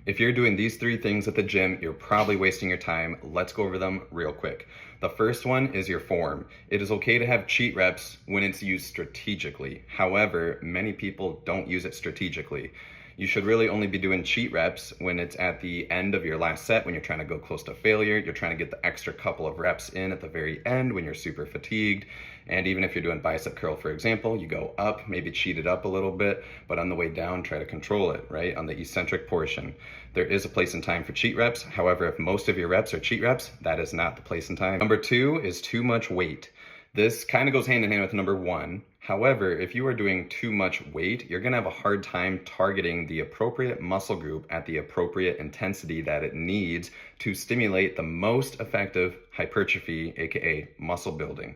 If you're doing these three things at the gym, you're probably wasting your time. Let's go over them real quick. The first one is your form. It is okay to have cheat reps when it's used strategically. However, many people don't use it strategically. You should really only be doing cheat reps when it's at the end of your last set, when you're trying to go close to failure. You're trying to get the extra couple of reps in at the very end when you're super fatigued. And even if you're doing bicep curl, for example, you go up, maybe cheat it up a little bit, but on the way down, try to control it, right? On the eccentric portion. There is a place and time for cheat reps. However, if most of your reps are cheat reps, that is not the place and time. Number two is too much weight. This kind of goes hand in hand with number one. However, if you are doing too much weight, you're gonna have a hard time targeting the appropriate muscle group at the appropriate intensity that it needs to stimulate the most effective hypertrophy, AKA muscle building.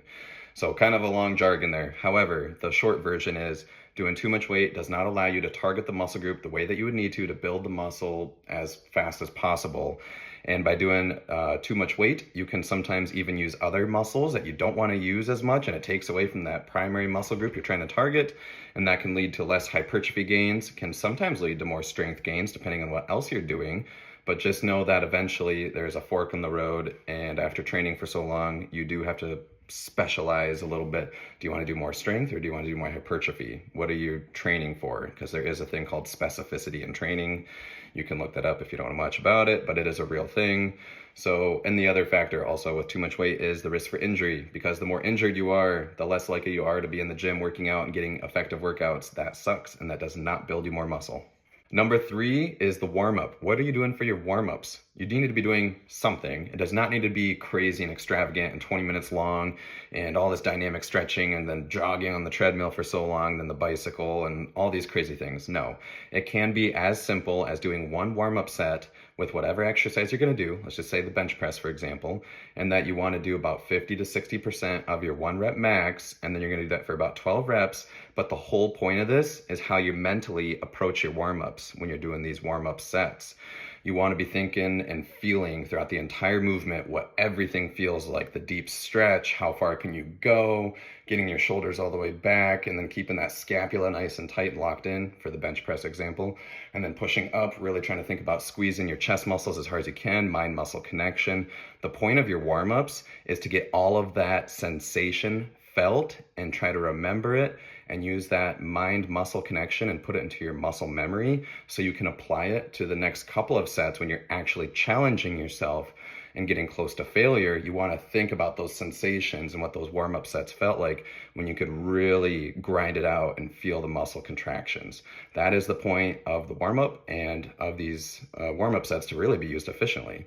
So kind of a long jargon there. However, the short version is doing too much weight does not allow you to target the muscle group the way that you would need to build the muscle as fast as possible. And by doing too much weight, you can sometimes even use other muscles that you don't want to use as much, and it takes away from that primary muscle group you're trying to target, and that can lead to less hypertrophy gains, can sometimes lead to more strength gains depending on what else you're doing. But just know that eventually there's a fork in the road, and after training for so long, you do have to specialize a little bit. Do you want to do more strength or do you want to do more hypertrophy? What are you training for? Because there is a thing called specificity in training. You can look that up if you don't know much about it, but it is a real thing. So, and the other factor also with too much weight is the risk for injury, because the more injured you are, the less likely you are to be in the gym working out and getting effective workouts. That sucks, and that does not build you more muscle. Number three is the warm-up. What are you doing for your warm-ups? You need to be doing something. It does not need to be crazy and extravagant and 20 minutes long and all this dynamic stretching and then jogging on the treadmill for so long, then the bicycle and all these crazy things. No, it can be as simple as doing one warm-up set with whatever exercise you're gonna do. Let's just say the bench press, for example, and that you wanna do about 50 to 60% of your 1 rep max, and then you're gonna do that for about 12 reps. But the whole point of this is how you mentally approach your warm-ups when you're doing these warm-up sets. You want to be thinking and feeling throughout the entire movement what everything feels like, the deep stretch, how far can you go, getting your shoulders all the way back, and then keeping that scapula nice and tight and locked in for the bench press example, and then pushing up, really trying to think about squeezing your chest muscles as hard as you can, mind-muscle connection. The point of your warm-ups is to get all of that sensation felt and try to remember it and use that mind-muscle connection and put it into your muscle memory so you can apply it to the next couple of sets when you're actually challenging yourself and getting close to failure. You want to think about those sensations and what those warm-up sets felt like when you could really grind it out and feel the muscle contractions. That is the point of the warm-up and of these warm-up sets to really be used efficiently.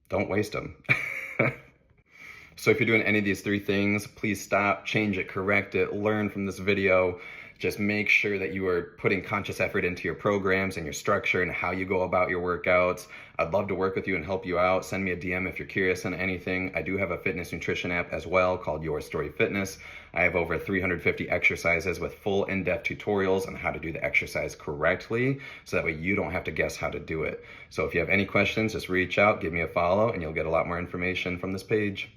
Don't waste them. So if you're doing any of these three things, please stop, change it, correct it, learn from this video. Just make sure that you are putting conscious effort into your programs and your structure and how you go about your workouts. I'd love to work with you and help you out. Send me a DM if you're curious on anything. I do have a fitness nutrition app as well called Your Story Fitness. I have over 350 exercises with full in-depth tutorials on how to do the exercise correctly, so that way you don't have to guess how to do it. So if you have any questions, just reach out, give me a follow, and you'll get a lot more information from this page.